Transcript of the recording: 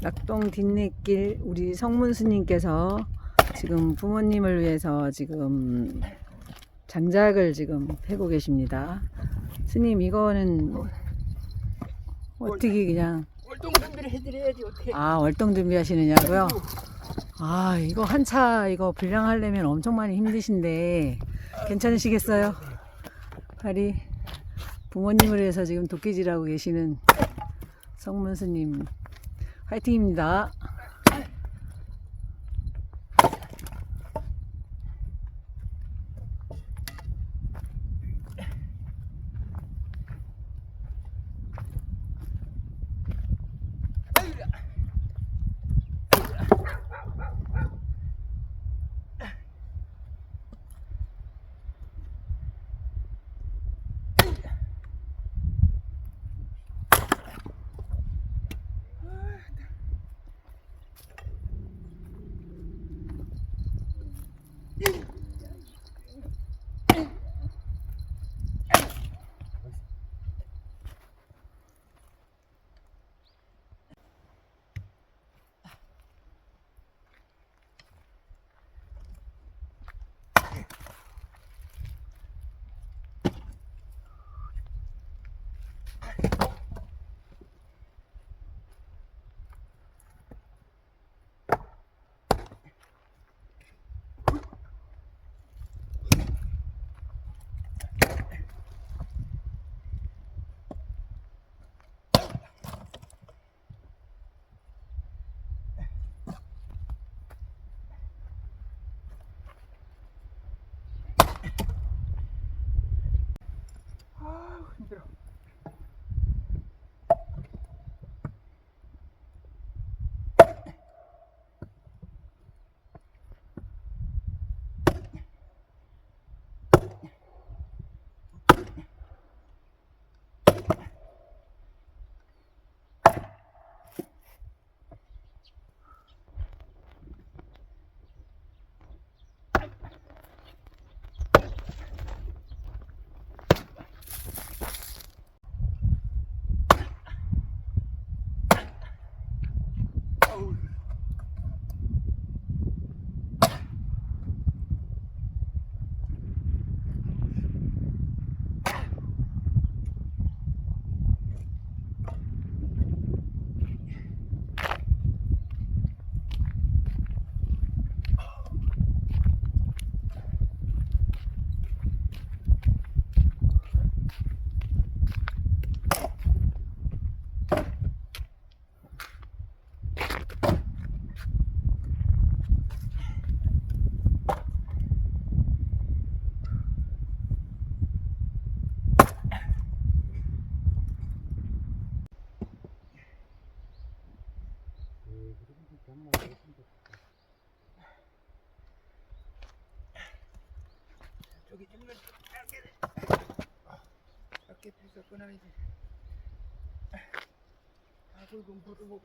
낙동 뒷내길 우리 성문스님께서 지금 부모님을 위해서 지금 장작을 지금 패고 계십니다. 스님, 이거는 어떻게 그냥 월동 준비를 해드려야지 어떻게. 월동 준비하시느냐고요? 이거 한 차 이거 분량하려면 엄청 많이 힘드신데 괜찮으시겠어요? 파리 부모님을 위해서 지금 도끼질하고 계시는 성문스님 화이팅입니다. 힘들어. 저기 정말 작게 피서 끊어야지. 굵은 불을 못.